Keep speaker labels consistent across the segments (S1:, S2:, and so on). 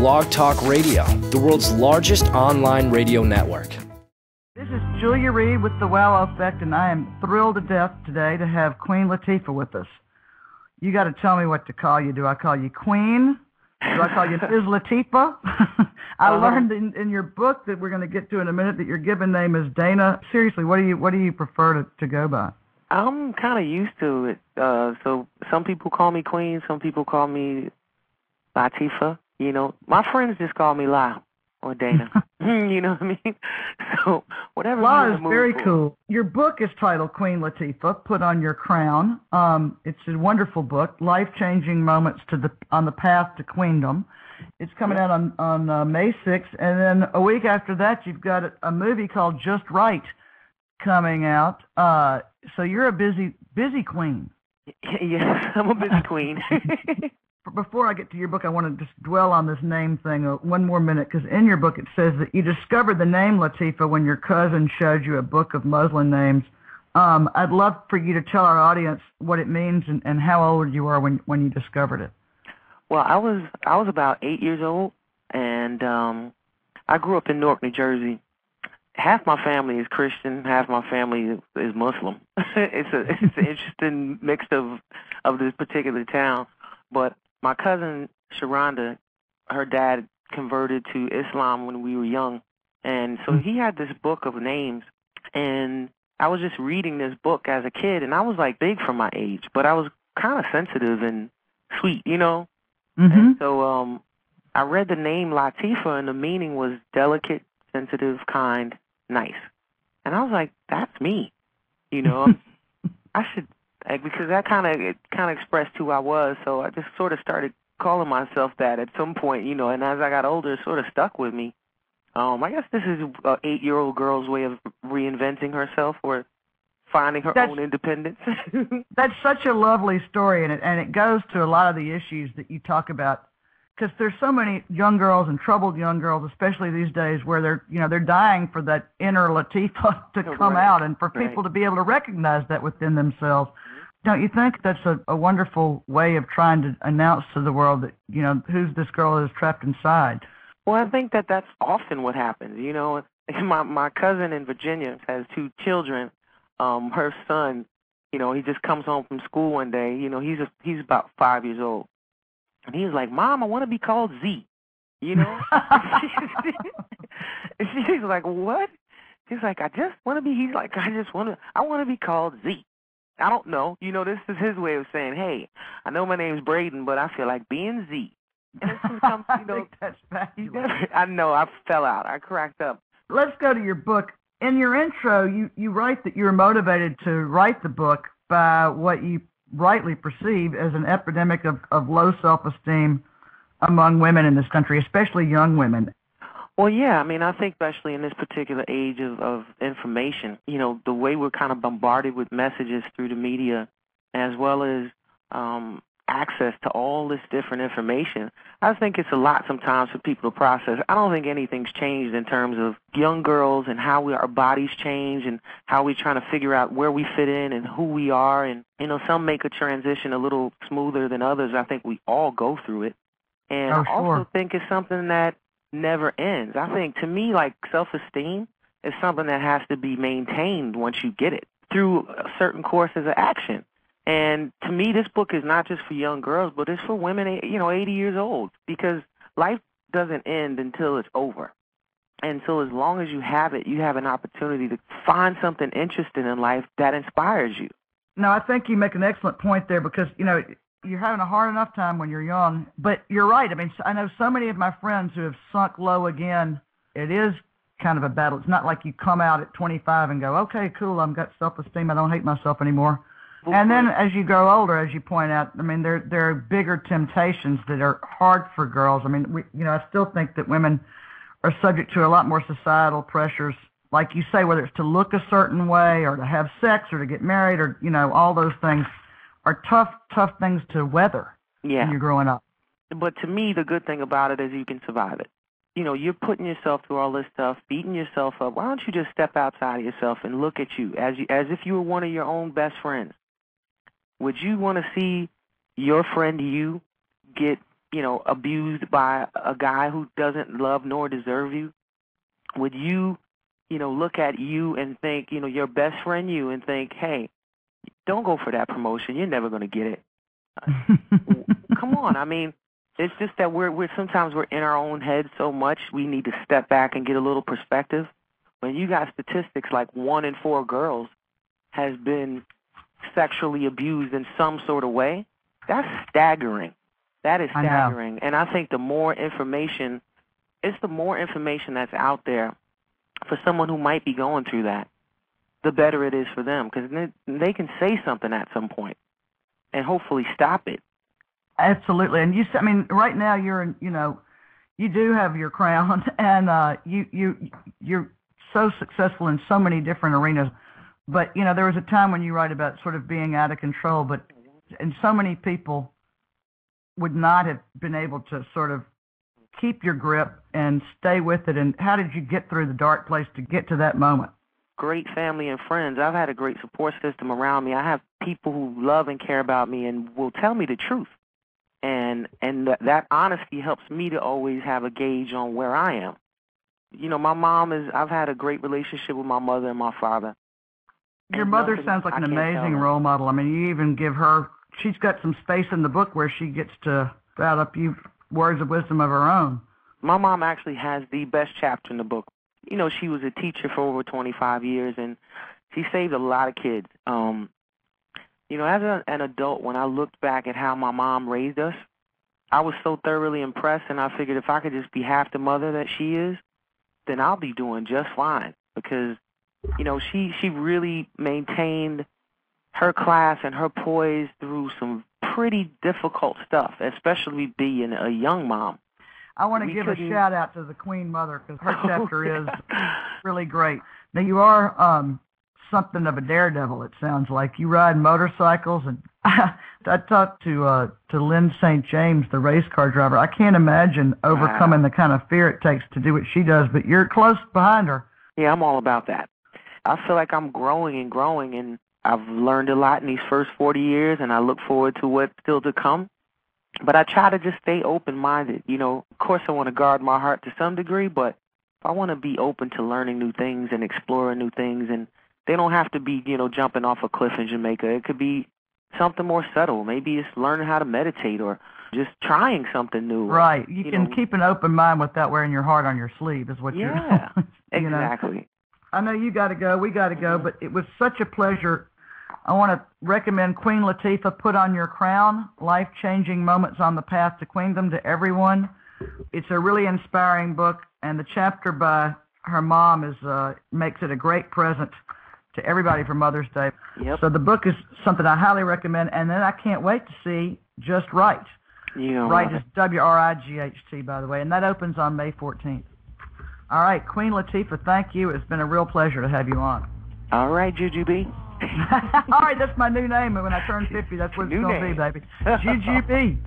S1: BlogTalkRadio, the world's largest online radio network.
S2: This is Julia Reed with the Wow Effect, and I am thrilled to death today to have Queen Latifah with us. You got to tell me what to call you. Do I call you Queen? Do I call you Ms. Latifah? I learned in your book that we're going to get to in a minute that your given name is Dana. Seriously, what do you prefer to go by?
S3: I'm kind of used to it. So some people call me Queen, some people call me Latifah. You know, my friends just call me La or Dana. You know what I mean? So whatever.
S2: La is very cool. Your book is titled Queen Latifah, Put on Your Crown. It's a wonderful book, life-changing moments on the path to queendom. It's coming out on May 6th, and then a week after that, you've got a movie called Just Right coming out. So you're a busy queen.
S3: Yes, I'm a busy queen.
S2: Before I get to your book, I want to just dwell on this name thing one more minute, because in your book it says that you discovered the name Latifah when your cousin showed you a book of Muslim names. I'd love for you to tell our audience what it means and how old you are when you discovered it.
S3: Well, I was about 8 years old, and I grew up in Newark, New Jersey. Half my family is Christian, half my family is Muslim. It's an interesting mix of this particular town, but my cousin, Sharonda, her dad converted to Islam when we were young, and so he had this book of names, and I was just reading this book as a kid, and I was, like, big for my age, but I was kind of sensitive and sweet, you know? Mm-hmm. And so I read the name Latifah, and the meaning was delicate, sensitive, kind, nice. And I was like, that's me, you know? I should... because that kind of expressed who I was, so I just sort of started calling myself that at some point, you know, and as I got older, it sort of stuck with me. I guess this is an 8-year-old girl's way of reinventing herself or finding her own independence.
S2: That's such a lovely story, and it goes to a lot of the issues that you talk about, because there's so many young girls and troubled young girls, especially these days, where they're dying for that inner Latifah to come out and for people to be able to recognize that within themselves. Don't you think that's a wonderful way of trying to announce to the world that, you know, who's this girl is trapped inside?
S3: Well, I think that's often what happens. You know, my cousin in Virginia has 2 children. Her son, you know, he just comes home from school one day. You know, he's about 5 years old. And he was like, Mom, I want to be called Z, you know? And she's like, what? He's like, I want to be called Z. I don't know. You know, this is his way of saying, hey, I know my name's Braden, but I feel like being Z. And
S2: I think that's fabulous.
S3: I know. I fell out. I cracked up.
S2: Let's go to your book. In your intro, you write that you were motivated to write the book by what you rightly perceive as an epidemic of low self-esteem among women in this country, especially young women.
S3: Well, yeah, I mean, I think especially in this particular age of information, you know, the way we're kind of bombarded with messages through the media, as well as access to all this different information, I think it's a lot sometimes for people to process. I don't think anything's changed in terms of young girls and how our bodies change and how we're trying to figure out where we fit in and who we are. And, you know, some make a transition a little smoother than others. I think we all go through it. And I also think it's something that never ends. I think, to me, like, self-esteem is something that has to be maintained once you get it through certain courses of action. And to me, this book is not just for young girls, but it's for women, you know, 80 years old, because life doesn't end until it's over. And so as long as you have it, you have an opportunity to find something interesting in life that inspires you.
S2: No, I think you make an excellent point there, because, you know, you're having a hard enough time when you're young. But you're right. I mean, I know so many of my friends who have sunk low again. It is kind of a battle. It's not like you come out at 25 and go, okay, cool, I've got self-esteem, I don't hate myself anymore. And then as you grow older, as you point out, I mean, there are bigger temptations that are hard for girls. I mean, I still think that women are subject to a lot more societal pressures, like you say, whether it's to look a certain way or to have sex or to get married or, you know, all those things are tough things to weather when you're growing up.
S3: But to me, the good thing about it is you can survive it. You know, you're putting yourself through all this stuff, beating yourself up. Why don't you just step outside of yourself and look at you as if you were one of your own best friends? Would you want to see your friend you get abused by a guy who doesn't love nor deserve you? Would you, look at you and think, your best friend you and think, hey, don't go for that promotion. You're never going to get it. Come on. I mean, it's just that sometimes we're in our own heads so much, we need to step back and get a little perspective. When you got statistics like 1 in 4 girls has been sexually abused in some sort of way, that's staggering. That is staggering. And I think the more information that's out there for someone who might be going through that, the better it is for them, because they can say something at some point and hopefully stop it.
S2: Absolutely. And right now you're you do have your crown, and you're so successful in so many different arenas. But, there was a time when you write about sort of being out of control, and so many people would not have been able to sort of keep your grip and stay with it. And how did you get through the dark place to get to that moment?
S3: Great family and friends. I've had a great support system around me. I have people who love and care about me and will tell me the truth. And that honesty helps me to always have a gauge on where I am. I've had a great relationship with my mother and my father.
S2: Your mother sounds like an amazing role model. I mean, you even give her, she's got some space in the book where she gets to spout up you words of wisdom of her own.
S3: My mom actually has the best chapter in the book. She was a teacher for over 25 years, and she saved a lot of kids. As an adult, when I looked back at how my mom raised us, I was so thoroughly impressed, and I figured if I could just be half the mother that she is, then I'll be doing just fine, because she really maintained her class and her poise through some pretty difficult stuff, especially being a young mom.
S2: I want to give a shout out to the Queen Mother, because her chapter is really great. Now, you are something of a daredevil, it sounds like. You ride motorcycles, and I talked to Lyn St. James, the race car driver. I can't imagine overcoming the kind of fear it takes to do what she does, but you're close behind her.
S3: Yeah, I'm all about that. I feel like I'm growing, and I've learned a lot in these first 40 years, and I look forward to what's still to come. But I try to just stay open-minded. Of course I want to guard my heart to some degree, but I want to be open to learning new things and exploring new things. And they don't have to be, jumping off a cliff in Jamaica. It could be something more subtle. Maybe it's learning how to meditate or just trying something new.
S2: Right. You can keep an open mind without wearing your heart on your sleeve is what you're doing.
S3: Exactly.
S2: I know you got to go. We got to go. But it was such a pleasure. I want to recommend Queen Latifah, Put on Your Crown, Life-Changing Moments on the Path to Queendom to everyone. It's a really inspiring book, and the chapter by her mom makes it a great present to everybody for Mother's Day.
S3: Yep.
S2: So the book is something I highly recommend, and then I can't wait to see Just Right. Right is WRIGHT, by the way, and that opens on May 14th. All right, Queen Latifah, thank you. It's been a real pleasure to have you on.
S3: All right, Jujubee.
S2: All right, that's my new name, and when I turn 50, that's what it's going to be, baby. Jujubee.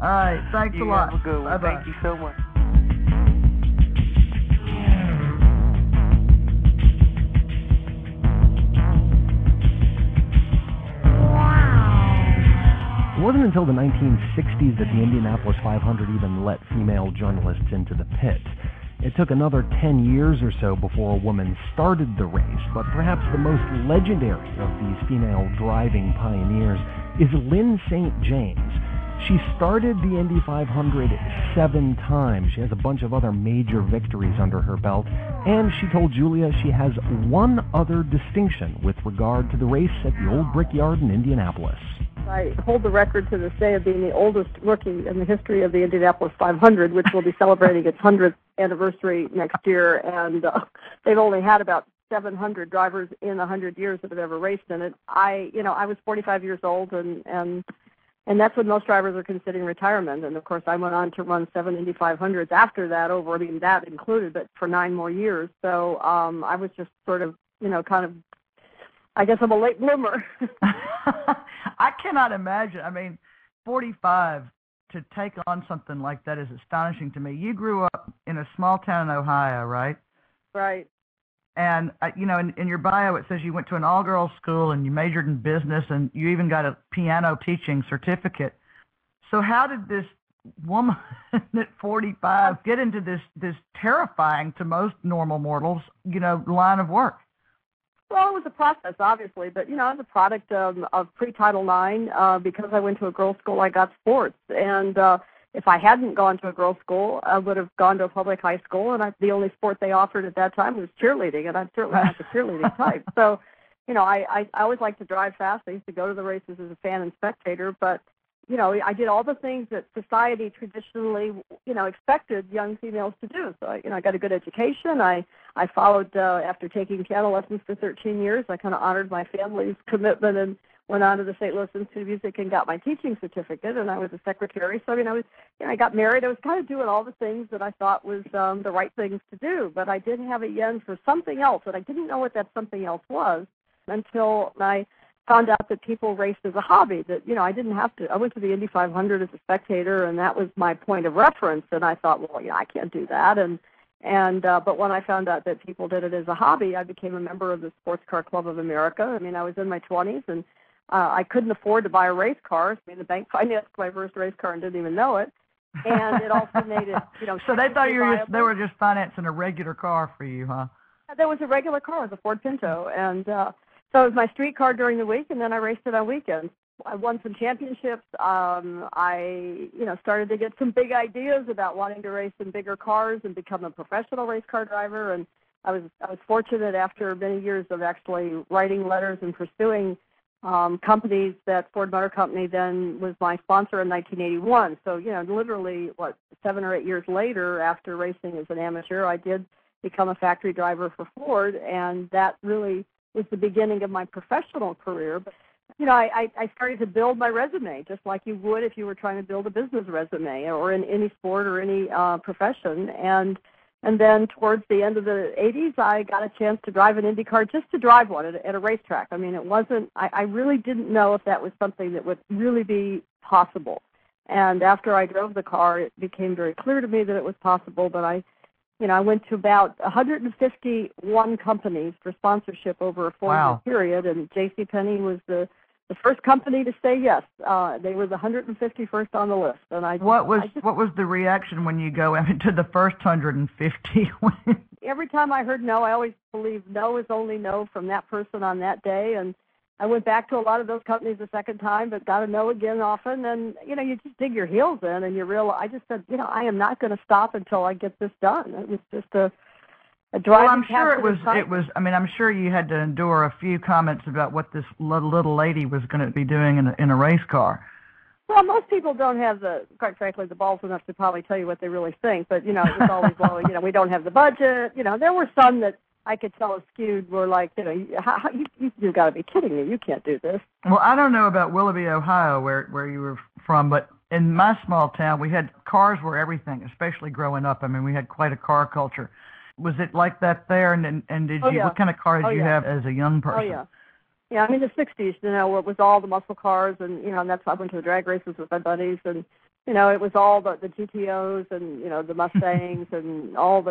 S2: All right, thanks a lot.
S3: Have a good one.
S2: Bye-bye.
S3: Thank you so much.
S4: It wasn't until the 1960s that the Indianapolis 500 even let female journalists into the pit. It took another 10 years or so before a woman started the race, but perhaps the most legendary of these female driving pioneers is Lyn St. James. She started the Indy 500 7 times. She has a bunch of other major victories under her belt, and she told Julia she has one other distinction with regard to the race at the old Brickyard in Indianapolis.
S5: I hold the record to this day of being the oldest rookie in the history of the Indianapolis 500, which will be celebrating its 100th anniversary next year. And they've only had about 700 drivers in 100 years that have ever raced in it. I was 45 years old, and that's when most drivers are considering retirement. And, of course, I went on to run 7 Indy 500s after that, that included, but for 9 more years. So I was just sort of, I guess I'm a late bloomer.
S2: I cannot imagine. 45 to take on something like that is astonishing to me. You grew up in a small town in Ohio, right?
S5: Right.
S2: And, in your bio it says you went to an all-girls school and you majored in business and you even got a piano teaching certificate. So how did this woman at 45 get into this terrifying to most normal mortals, line of work?
S5: Well, it was a process, obviously, but, I was a product of pre-Title IX. Because I went to a girls' school, I got sports. And if I hadn't gone to a girls' school, I would have gone to a public high school, and the only sport they offered at that time was cheerleading, and I'm certainly not the cheerleading type. So, I always liked to drive fast. I used to go to the races as a fan and spectator, but I did all the things that society traditionally, expected young females to do. So, I got a good education. I followed, after taking piano lessons for 13 years, I kind of honored my family's commitment and went on to the St. Louis Institute of Music and got my teaching certificate, and I was a secretary. So, I got married. I was kind of doing all the things that I thought was the right things to do, but I did have a yen for something else, and I didn't know what that something else was until I found out that people raced as a hobby, that, I didn't have to. I went to the Indy 500 as a spectator, and that was my point of reference, and I thought, well, I can't do that. But when I found out that people did it as a hobby, I became a member of the Sports Car Club of America. I was in my 20s, and I couldn't afford to buy a race car. The bank financed my first race car and didn't even know it. And it also made it,
S2: So they thought they were just financing a regular car for you, huh?
S5: There was a regular car, it was a Ford Pinto, and so it was my street car during the week, and then I raced it on weekends. I won some championships. I started to get some big ideas about wanting to race in bigger cars and become a professional race car driver. And I was fortunate after many years of actually writing letters and pursuing companies that Ford Motor Company then was my sponsor in 1981. So, literally, 7 or 8 years later, after racing as an amateur, I did become a factory driver for Ford, and that really was the beginning of my professional career. But, I started to build my resume just like you would if you were trying to build a business resume or in any sport or any profession. And then towards the end of the 80s, I got a chance to drive an IndyCar, just to drive one at a racetrack. It wasn't, I really didn't know if that was something that would really be possible. And after I drove the car, it became very clear to me that it was possible. But I went to about 151 companies for sponsorship over a 4-year period, and JCPenney was the first company to say yes. They were the 151st on the list. And what
S2: was the reaction when you go into the first 150?
S5: Every time I heard no, I always believed no is only no from that person on that day. And I went back to a lot of those companies a second time, but got a no again often. And, you just dig your heels in and you realize, I just said, I am not going to stop until I get this done. It was just a driving.
S2: Well, I'm sure it was, I'm sure you had to endure a few comments about what this little lady was going to be doing in a race car.
S5: Well, most people don't have quite frankly, the balls enough to probably tell you what they really think. But, it was always, well, we don't have the budget. There were some that I could tell skewed were like, you've got to be kidding me. You can't do this.
S2: Well, I don't know about Willoughby, Ohio, where you were from, but in my small town, cars were everything, especially growing up. We had quite a car culture. Was it like that there? And did you? What kind of car did you have as a young person?
S5: Oh, yeah. Yeah, the 60s, it was all the muscle cars, and, and that's why I went to the drag races with my buddies, and, it was all the GTOs and, the Mustangs and all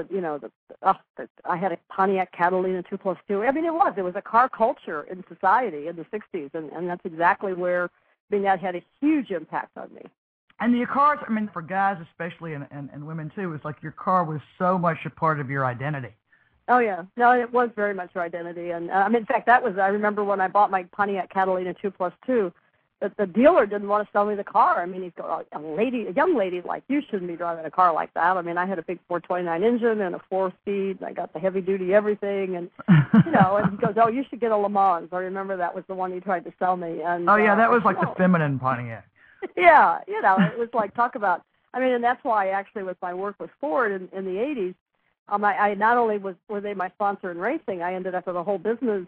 S5: I had a Pontiac Catalina 2+2. It was a car culture in society in the 60s, and that's exactly where, that had a huge impact on me.
S2: And your cars, for guys especially and women too, it's like your car was so much a part of your identity.
S5: Oh, yeah. No, it was very much your identity. And, in fact, I remember when I bought my Pontiac Catalina 2+2, that the dealer didn't want to sell me the car. He's going, a young lady like you shouldn't be driving a car like that. I had a big 429 engine and a 4-speed, and I got the heavy-duty everything. And, and he goes, oh, you should get a Le Mans. I remember that was the one he tried to sell me. And,
S2: that was like the feminine Pontiac.
S5: Yeah, it was like, talk about, and that's why actually with my work with Ford in the 80s, I not only were they my sponsor in racing, I ended up with a whole business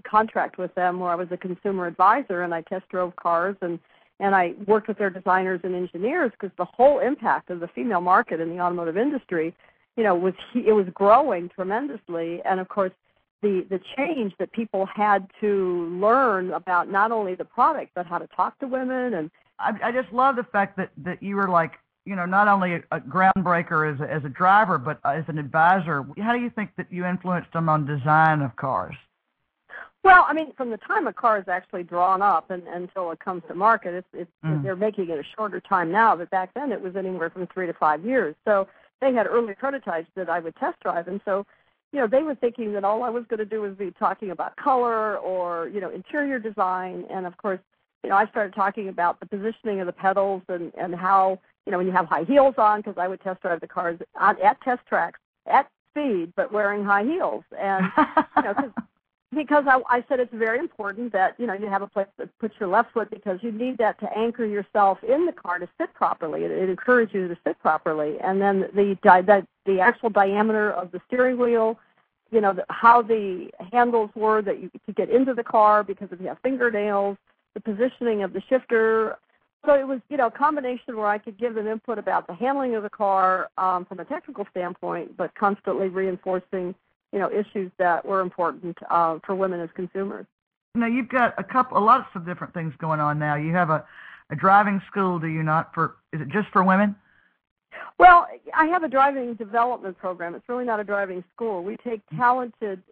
S5: contract with them where I was a consumer advisor, and I test drove cars, and I worked with their designers and engineers, because the whole impact of the female market in the automotive industry, it was growing tremendously. And of course, the change that people had to learn about not only the product but how to talk to women. And
S2: I just love the fact that you were like, not only a groundbreaker as a driver, but as an advisor. How do you think that you influenced them on design of cars?
S5: Well, I mean, from the time a car is actually drawn up and until it comes to market, they're making it a shorter time now, but back then it was anywhere from 3 to 5 years. So they had early prototypes that I would test drive, and so, they were thinking that all I was going to do was be talking about color or, interior design, and of course, I started talking about the positioning of the pedals and how, when you have high heels on, because I would test drive the cars at test tracks at speed, but wearing high heels, and, because I said it's very important that, you have a place to put your left foot because you need that to anchor yourself in the car to sit properly. It encourages you to sit properly. And then the actual diameter of the steering wheel, how the handles were that you could get into the car because if you have fingernails, the positioning of the shifter. So it was, a combination where I could give them input about the handling of the car from a technical standpoint, but constantly reinforcing issues that were important for women as consumers.
S2: Now, you've got a lot of different things going on now. You have a driving school, do you not? Is it just for women?
S5: Well, I have a driving development program. It's really not a driving school. We take talented,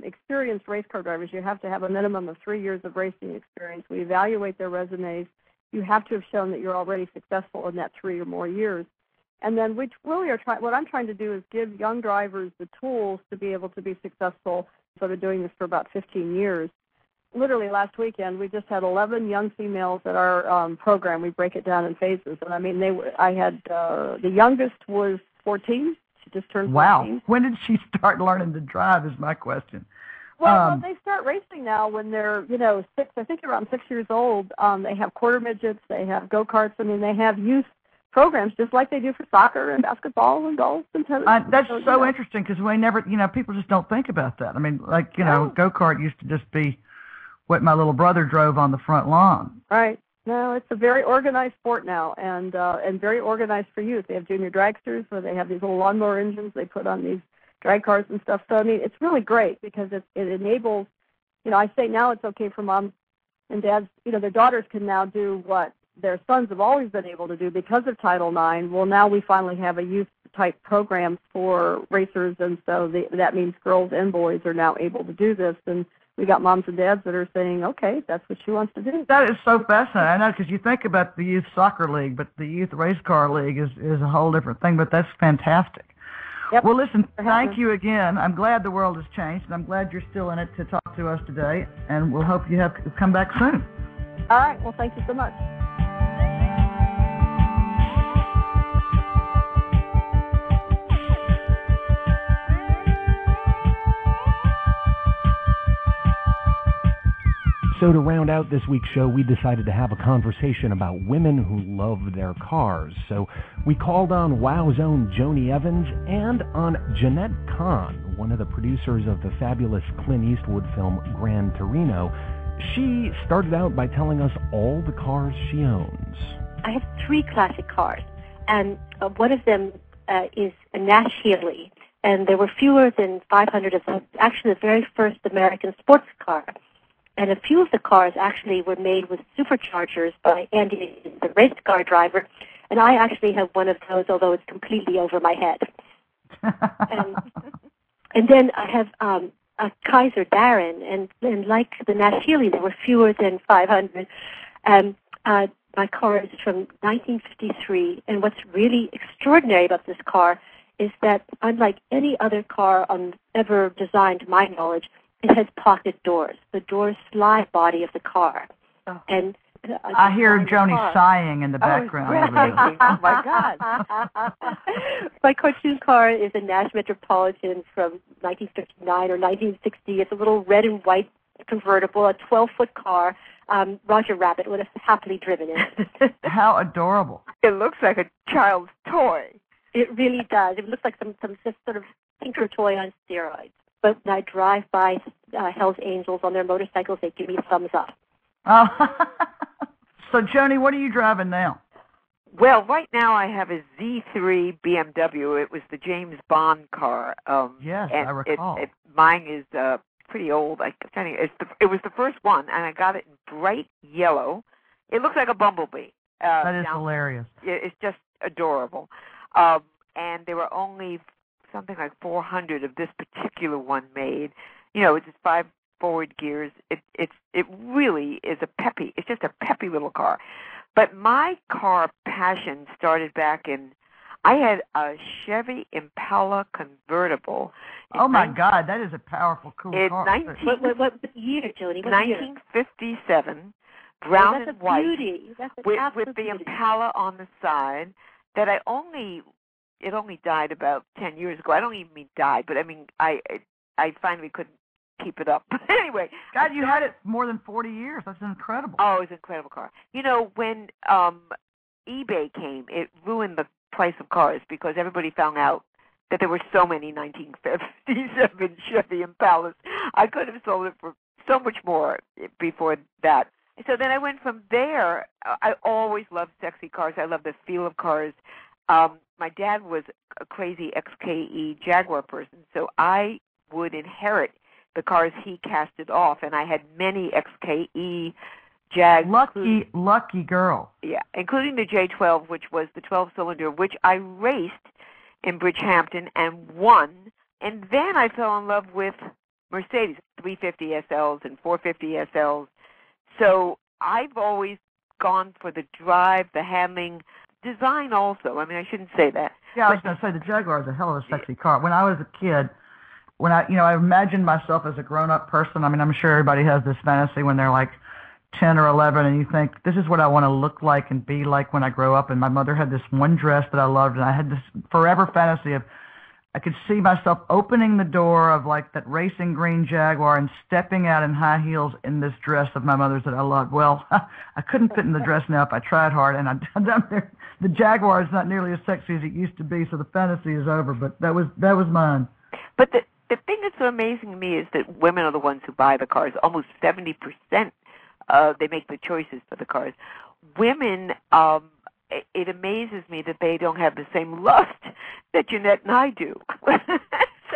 S5: experienced race car drivers. You have to have a minimum of 3 years of racing experience. We evaluate their resumes. You have to have shown that you're already successful in that 3 or more years. And then we really are what I'm trying to do is give young drivers the tools to be able to be successful. So I've been doing this for about 15 years. Literally last weekend, we just had 11 young females at our program. We break it down in phases. And I mean, I had the youngest was 14. She just turned 14.
S2: Wow. When did she start learning to drive is my question.
S5: Well, they start racing now when they're, 6, I think around 6 years old. They have quarter midgets. They have go-karts. I mean, they have youth programs just like they do for soccer and basketball and golf and tennis.
S2: That's so interesting because we never, people just don't think about that. I mean, like, go-kart used to just be what my little brother drove on the front lawn.
S5: Right. No, it's a very organized sport now and very organized for youth. They have junior dragsters where they have these little lawnmower engines they put on these drag cars and stuff. So, I mean, it's really great because it enables, I say now it's okay for moms and dads, their daughters can now do what their sons have always been able to do because of Title IX. Well, now we finally have a youth-type program for racers, and so that means girls and boys are now able to do this. And we got moms and dads that are saying, okay, that's what she wants to do.
S2: That is so fascinating. I know, because you think about the youth soccer league, but the youth race car league is a whole different thing, but that's fantastic.
S5: Yep.
S2: Well, listen, thank you again. I'm glad the world has changed, and I'm glad you're still in it to talk to us today, and we'll hope you have come back soon.
S5: All right. Well, thank you so much.
S4: So to round out this week's show, we decided to have a conversation about women who love their cars. So we called on WOW's own Joni Evans and on Jeanette Kahn, one of the producers of the fabulous Clint Eastwood film Gran Torino. She started out by telling us all the cars she owns.
S6: I have 3 classic cars, and one of them is a Nash Healey, and there were fewer than 500 of them. Actually, the very first American sports car. And a few of the cars actually were made with superchargers by Andy, the race car driver. And I actually have one of those, although it's completely over my head. And then I have a Kaiser Darren. And like the Nash Healey, there were fewer than 500. And my car is from 1953. And what's really extraordinary about this car is that, unlike any other car ever designed, to my knowledge, it has pocket doors. The doors slide body of the car. Oh. And
S2: I hear Joni sighing in the background.
S6: Oh my God. My cartoon car is a Nash Metropolitan from 1959 or 1960. It's a little red and white convertible, a 12-foot car. Roger Rabbit would have happily driven it.
S2: How adorable.
S7: It looks like a child's toy.
S6: It really does. It looks like some sort of Tinker toy on steroids. But when I drive by Hell's Angels on their motorcycles, they give me a thumbs up.
S2: Oh. So, Joni, what are you driving now?
S7: Well, right now I have a Z3 BMW. It was the James Bond car.
S2: Yes, I recall.
S7: Mine is pretty old. It was the first one, and I got it in bright yellow. It looks like a bumblebee.
S2: That is hilarious.
S7: It's just adorable. And there were only something like 400 of this particular one made. It's just forward gears. It really is it's just a peppy little car. But my car passion started back I had a Chevy Impala convertible.
S2: Oh, my God, that is a powerful, cool car.
S6: What year, Jody?
S7: 1957, brown and white,
S6: beauty. That's an
S7: with the
S6: beauty.
S7: Impala on the side. That it only died about 10 years ago. I don't even mean died, but I mean I finally couldn't keep it up. But anyway,
S2: God, you had it more than 40 years. That's incredible.
S7: Oh, it was an incredible car. You know, when eBay came, it ruined the price of cars because everybody found out that there were so many 1957 Chevy Impalas. I could have sold it for so much more before that. So then I went from there. I always loved sexy cars. I love the feel of cars. My dad was a crazy XKE Jaguar person, so I would inherit the cars he casted off, and I had many XKE Jag.
S2: Lucky girl.
S7: Yeah, including the J12, which was the 12-cylinder, which I raced in Bridgehampton and won. And then I fell in love with Mercedes 350 SLs and 450 SLs. So I've always gone for the drive, the handling, design also. I mean, I shouldn't say that.
S2: Yeah, I was going to say the Jaguar is a hell of a sexy car. When I was a kid, I imagined myself as a grown-up person. I mean, I'm sure everybody has this fantasy when they're like 10 or 11, and you think, this is what I want to look like and be like when I grow up. And my mother had this one dress that I loved, and I had this forever fantasy of I could see myself opening the door of like that racing green Jaguar and stepping out in high heels in this dress of my mother's that I loved. Well, I couldn't fit in the dress now if I tried hard, and the Jaguar is not nearly as sexy as it used to be, so the fantasy is over. But that was mine.
S7: But the thing that's so amazing to me is that women are the ones who buy the cars. Almost 70%. They make the choices for the cars. Women, it amazes me that they don't have the same lust that Jeanette and I do.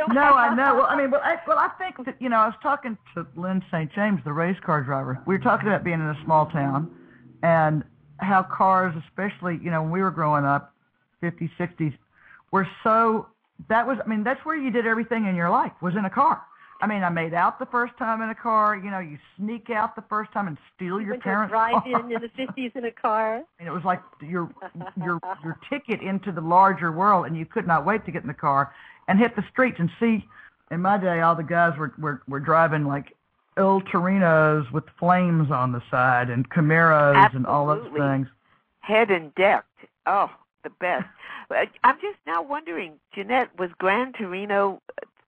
S2: No, I know. Well, I mean, I think that, I was talking to Lyn St. James, the race car driver. We were talking about being in a small town and how cars, especially, when we were growing up, 50s, 60s, were so, that's where you did everything in your life, was in a car. I mean, I made out the first time in a car. You sneak out the first time and steal your parents' car.
S6: Drive-in in the 50s in a car.
S2: And it was like your ticket into the larger world, and you could not wait to get in the car and hit the streets and see. In my day, all the guys were driving like El Torinos with flames on the side and Camaros.
S7: Absolutely.
S2: And all those things.
S7: Head and decked. Oh, the best. I'm just now wondering, Jeanette, was Gran Torino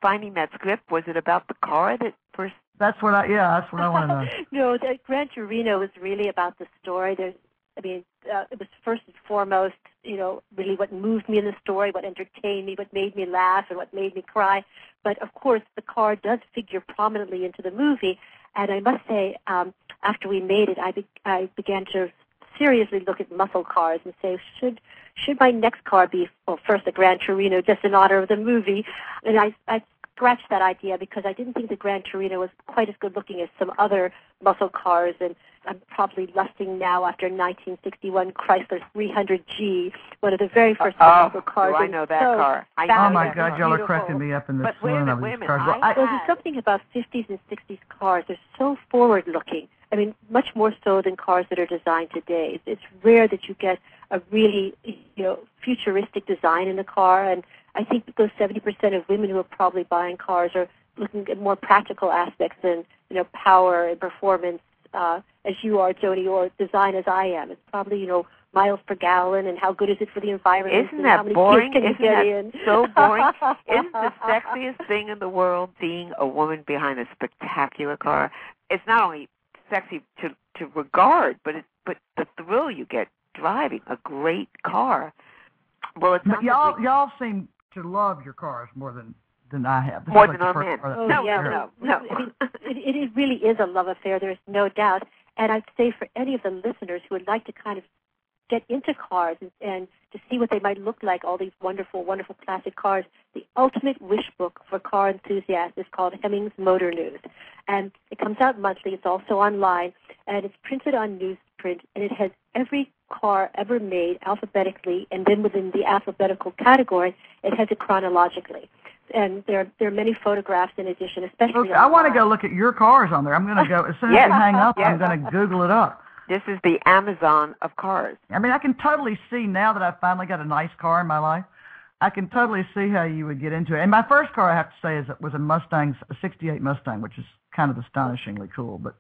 S7: finding that script? Was it about the car that first?
S2: That's what I want to know.
S6: No, the Gran Torino was really about the story. It was first and foremost, really what moved me in the story, what entertained me, what made me laugh, and what made me cry. But of course, the car does figure prominently into the movie. And I must say, after we made it, I began to seriously look at muscle cars and say, should my next car be, first a Gran Torino, just in honor of the movie? And I scratched that idea because I didn't think the Gran Torino was quite as good looking as some other muscle cars, and I'm probably lusting now after 1961 Chrysler 300G, one of the very first muscle cars.
S7: Oh, I know that car.
S2: Oh my God, y'all are cracking me up in this one of these cars.
S6: Well, there's something about 50s and 60s cars. They're so forward-looking. I mean, much more so than cars that are designed today. It's rare that you get a really, futuristic design in a car, and I think those 70% of women who are probably buying cars are looking at more practical aspects than, power and performance, as you are, Jody, or design as I am. It's probably, miles per gallon and how good is it for the environment.
S7: Isn't that boring?
S6: Isn't that
S7: so boring? Isn't the sexiest thing in the world seeing a woman behind a spectacular car? It's not only sexy to regard, but the thrill you get driving a great car. Well, it's not
S2: y'all seem to love your cars more than I have.
S7: More than our men.
S6: No. It really is a love affair. There's no doubt. And I'd say for any of the listeners who would like to kind of get into cars and to see what they might look like, all these wonderful, wonderful classic cars, the ultimate wish book for car enthusiasts is called Hemmings Motor News. And it comes out monthly. It's also online. And it's printed on newsprint. And it has every car ever made alphabetically. And then within the alphabetical category, it has it chronologically. and there are many photographs in addition, especially.
S2: Look, I want to go look at your cars on there. I'm going to go as soon as we hang up.
S7: Yes.
S2: I'm going to Google it up.
S7: This is the Amazon of cars.
S2: I mean, I can totally see now that I've finally got a nice car in my life. I can totally see how you would get into it. And my first car, I have to say, was a Mustang, a '68 Mustang, which is kind of astonishingly cool. But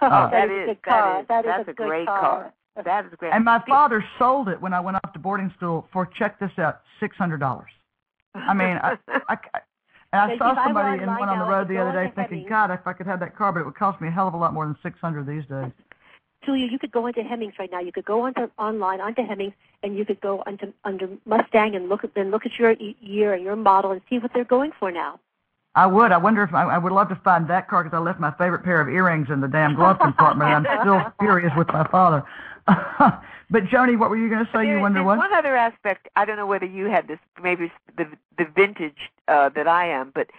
S6: that's a great car.
S7: That is great.
S2: And my father sold it when I went off to boarding school for, check this out, $600. I mean, I saw somebody in one on the road the other day thinking, God, if I could have that car, but it would cost me a hell of a lot more than $600 these days.
S6: Julia, you could go into Hemmings right now. You could go online onto Hemmings, and you could go under Mustang and look at your year and your model and see what they're going for now.
S2: I would. I wonder if I would love to find that car because I left my favorite pair of earrings in the damn glove compartment. I'm still furious with my father. But Joni, what were you going to say? You wonder what?
S7: One other aspect. I don't know whether you had this. Maybe it's the vintage that I am. But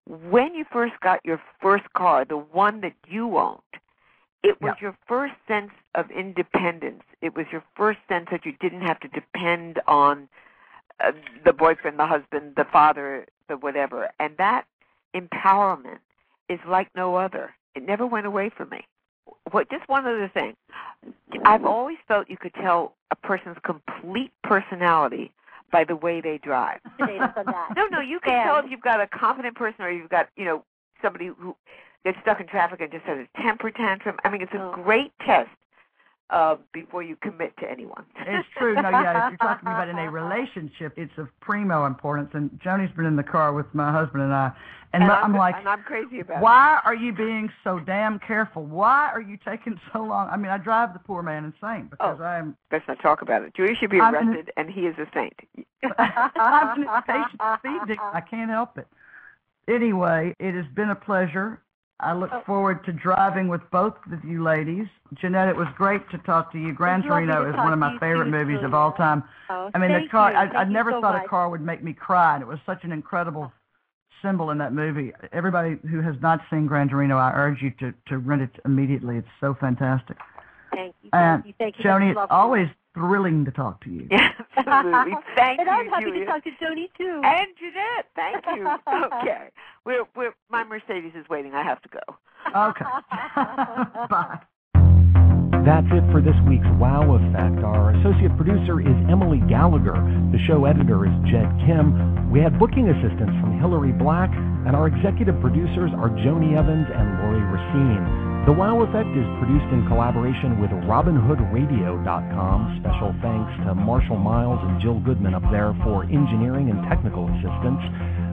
S7: when you first got your first car, the one that you owned, it was your first sense of independence. It was your first sense that you didn't have to depend on the boyfriend, the husband, the father, the whatever. And that empowerment is like no other. It never went away from me. Just one other thing. I've always felt you could tell a person's complete personality by the way they drive. No, you can tell if you've got a confident person or you've got, somebody who gets stuck in traffic and just has a temper tantrum. I mean, it's a great test before you commit to anyone.
S2: It's true. No, if you're talking about in a relationship, it's of primo importance. And Joni's been in the car with my husband and I, and I'm like,
S7: and I'm crazy about
S2: why are you being so damn careful? Why are you taking so long? I mean, I drive the poor man insane because I'm.
S7: Let's not talk about it. Julia should be arrested, and he is a saint.
S2: I'm an impatient speed. I can't help it. Anyway, it has been a pleasure. I look forward to driving with both of you ladies. Jeanette, it was great to talk to you. Gran Torino is one of my favorite movies of all time. I mean, the car. I never thought a car would make me cry, and it was such an incredible symbol in that movie. Everybody who has not seen Gran Torino, I urge you to rent it immediately. It's so fantastic.
S6: Thank you.
S2: Thank you. Joni, it's always thrilling to talk to you.
S7: Yeah, absolutely. Thank you,
S6: and I'm happy
S7: Julia.
S6: to talk to Joni, too.
S7: And Jeanette, thank you. Okay. My Mercedes is waiting. I have to go.
S2: Okay. Bye.
S4: That's it for this week's Wow Effect. Our associate producer is Emily Gallagher. The show editor is Jed Kim. We had booking assistance from Hillary Black, and our executive producers are Joni Evans and Lori Racine. The Wow Effect is produced in collaboration with RobinHoodRadio.com. Special thanks to Marshall Miles and Jill Goodman up there for engineering and technical assistance.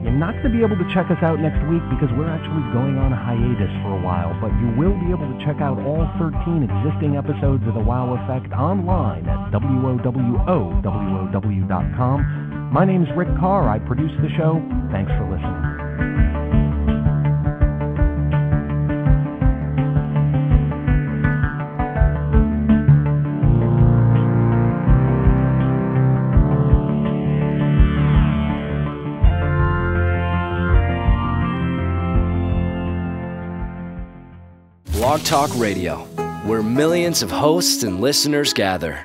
S4: You're not going to be able to check us out next week because we're actually going on hiatus for a while, but you will be able to check out all 13 existing episodes of The Wow Effect online at wowowowTalk.com. My name's Rick Carr. I produce the show. Thanks for listening.
S1: Blog Talk Radio, where millions of hosts and listeners gather.